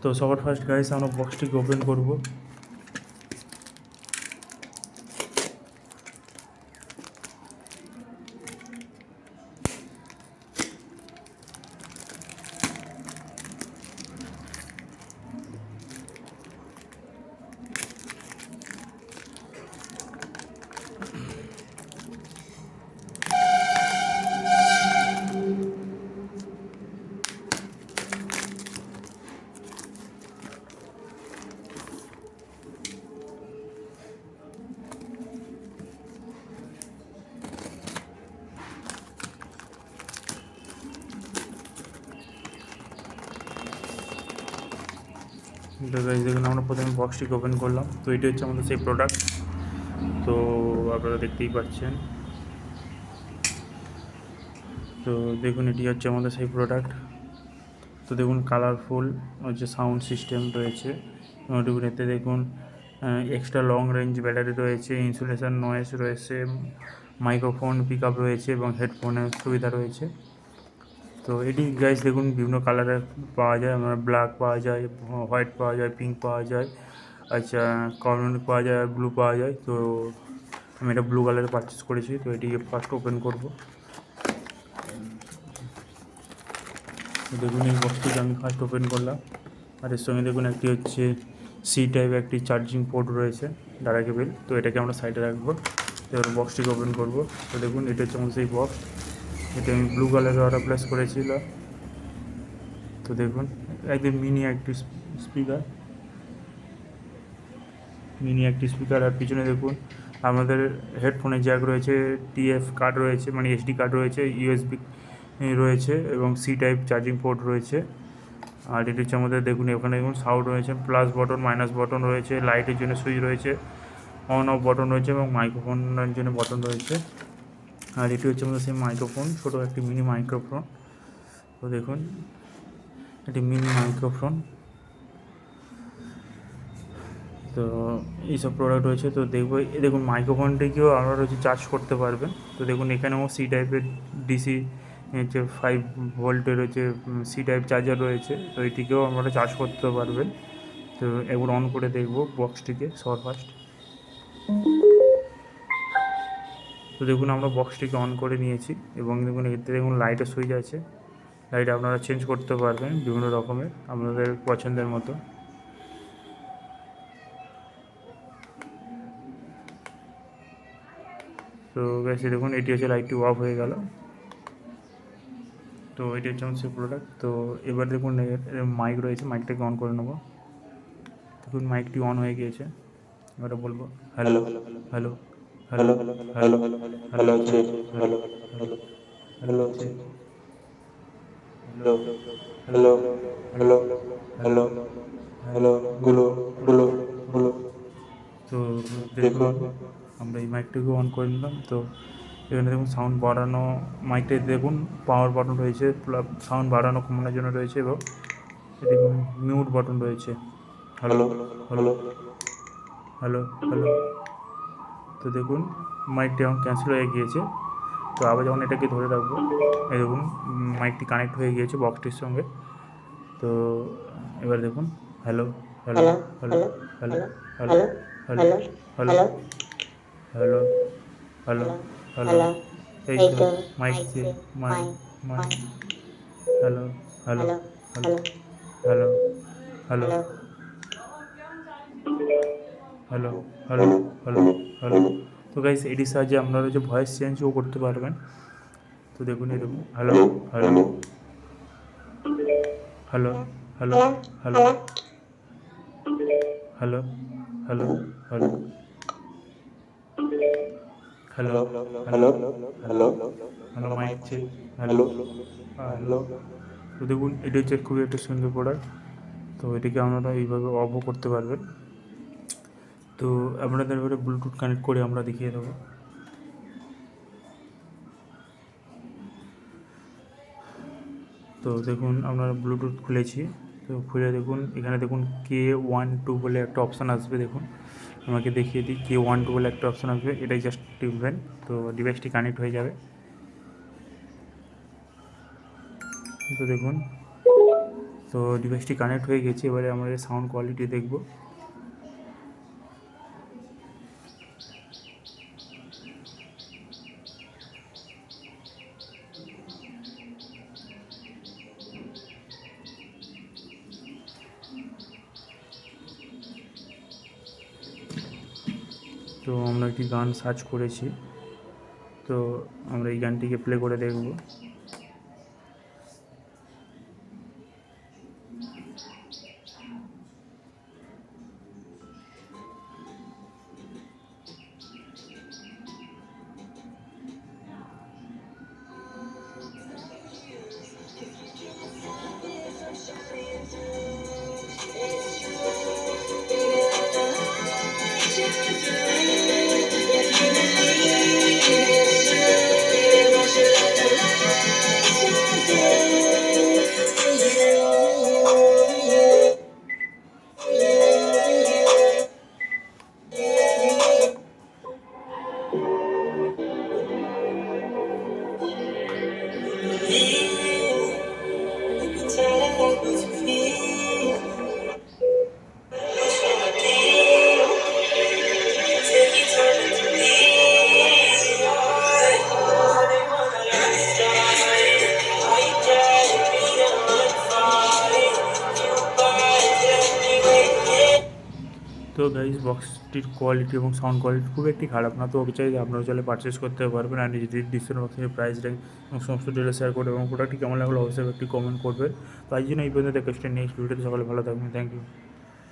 তো সবার first guys আমরা বক্সটিকে ওপেন করব। তো গাইস দেখুন আমরা প্রথমে বক্সটিকে ওপেন করলাম। তো এটা হচ্ছে আমাদের সেই প্রোডাক্ট। তো আপনারা দেখতেই পাচ্ছেন। তো দেখুন এটি হচ্ছে আমাদের সেই প্রোডাক্ট। তো দেখুন কালারফুল হচ্ছে সাউন্ড সিস্টেম রয়েছে। দেখুন এতে দেখুন এক্সট্রা লং রেঞ্জ ব্যাটারি রয়েছে, ইনসুলেশন নয়েজ রয়েছে, মাইক্রোফোন পিক আপ রয়েছে এবং হেডফোনের সুবিধা রয়েছে। তো এটি গাইস দেখুন বিভিন্ন কালারের পাওয়া যায়। আমরা ব্ল্যাক পাওয়া যায়, হোয়াইট পাওয়া যায়, পিঙ্ক পাওয়া যায়, আচ্ছা কর্ন পাওয়া যায়, ব্লু পাওয়া যায়। তো আমি এটা ব্লু কালারে পারচেস করেছি। তো এটিকে ফার্স্ট ওপেন করব। দেখুন এই বক্সটিকে আমি ফার্স্ট ওপেন করলাম। আর এর সঙ্গে দেখুন একটি হচ্ছে সি টাইপ একটি চার্জিং পোর্ট রয়েছে, ডাটা কেবল। তো এটাকে আমরা সাইডে রাখবো। এবার বক্সটিকে ওপেন করব। তো দেখুন এটা হচ্ছে আমার সেই বক্স। এটা আমি ব্লু কালারের অর্ডার প্লেস করেছিলাম। তো দেখুন একদম মিনি একটি স্পিকার আর পিছনে দেখুন আমাদের হেডফোনের জ্যাক রয়েছে, টিএফ কার্ড রয়েছে মানে এসডি কার্ড রয়েছে, ইউএসবি রয়েছে এবং সি টাইপ চার্জিং পোর্ট রয়েছে। আর এটি হচ্ছে আমাদের দেখুন এখানে দেখুন সাউন্ড রয়েছে, প্লাস বটন মাইনাস বটন রয়েছে, লাইটের জন্য সুইচ রয়েছে, অন অফ বটন রয়েছে এবং মাইক্রোফোনের জন্য বটন রয়েছে। আর এটি হচ্ছে আমাদের সেই মাইক্রোফোন, ছোটো একটি মিনি মাইক্রোফোন। তো দেখুন এটি মিনি মাইক্রোফোন। তো এইসব প্রোডাক্ট রয়েছে। তো দেখবো দেখুন মাইক্রোফোনটিকেও আপনারা হচ্ছে চার্জ করতে পারবেন। তো দেখুন এখানেও সি টাইপের ডিসি হচ্ছে 5 ভোল্টের হচ্ছে সি টাইপ চার্জার রয়েছে। তো এটিকেও আপনারা চার্জ করতে পারবেন। তো একবার অন করে দেখবো বক্সটিকে সবার ফার্স্ট। তো দেখুন আমরা বক্সটিকে অন করে নিয়েছি এবং দেখুন এতে দেখুন লাইটের সুইচ আছে। লাইট আপনারা চেঞ্জ করতে পারবেন বিভিন্ন রকমের আপনাদের পছন্দের মতো। তো গেছে দেখুন এটি হচ্ছে লাইটটি অফ হয়ে গেল। তো এটি হচ্ছে আমার সেই প্রোডাক্ট। তো এবার দেখুন মাইক রয়েছে, মাইকটাকে অন করে নেবো। দেখুন মাইকটি অন হয়ে গিয়েছে। এবারে বলবো hello hello hello hello hello check hello hello hello check hello hello hello hello hello গুলো গুলো গুলো। তো দেখুন আমরা এই মাইকটাকে অন করে নিলাম। তো এখানে দেখুন সাউন্ড বাড়ানো, মাইকটায় দেখুন পাওয়ার বাটন রয়েছে, সাউন্ড বাড়ানো কমানোর জন্য রয়েছে এবং দেখুন মিউট বাটন রয়েছে। Hello hello hello hello. তো দেখুন মাইকটি এখন ক্যান্সেল হয়ে গিয়েছে। তো আবার যখন এটাকে ধরে রাখবো এই দেখুন মাইকটি কানেক্ট হয়ে গিয়েছে বক্সটির সঙ্গে। তো এবার দেখুন hello hello hello hello hello hello hello hello hello hello. এই তো mic mic mic hello hello hello hello hello hello hello hello hello. তো গাইস এটির সাহায্যে আপনারা যে ভয়েস চেঞ্জও করতে পারবেন। তো দেখুন এরকম hello hello hello hello hello hello hello hello hello hello hello hello mic check hello hello. তো দেখুন এটি হচ্ছে খুবই একটা সুন্দর প্রোডাক্ট। তো এটিকে আপনারা এইভাবে অফও করতে পারবেন। তো আপনাদের এবারে ব্লুটুথ কানেক্ট করে আমরা দেখিয়ে দেবো। তো দেখুন আপনারা ব্লুটুথ খুলেছি। তো খুলে দেখুন এখানে দেখুন K12 বলে একটা অপশান আসবে। দেখুন আমাকে দেখিয়ে দিই, K12 বলে একটা অপশান আসবে, এটাই জাস্ট টিপবেন। তো ডিভাইসটি কানেক্ট হয়ে যাবে। তো দেখুন তো ডিভাইসটি কানেক্ট হয়ে গেছে, এবারে আমরা সাউন্ড কোয়ালিটি দেখব। তো আমরা একটি গান সার্চ করেছি, তো আমরা এই গানটিকে প্লে করে দেখব। তো গাইস, বক্সটির কোয়ালিটি এবং সাউন্ড কোয়ালিটি খুব একটি খারাপ না। তো ওকে চাইলে আপনারা চাইলে পারচেস করতে পারবেন। আর নিজেদের ডিসক্রিপশন বক্সে প্রাইস র্যাঙ্ক এবং সমস্ত ডিটেলস শেয়ার করবেন এবং প্রোডাক্টটি কেমন লাগলো অবশ্যই একটি কমেন্ট করবেন। তো এই জন্য এই পর্যন্ত নেক্সট ভিডিওতে সকলে ভালো থাকবেন। Thank you.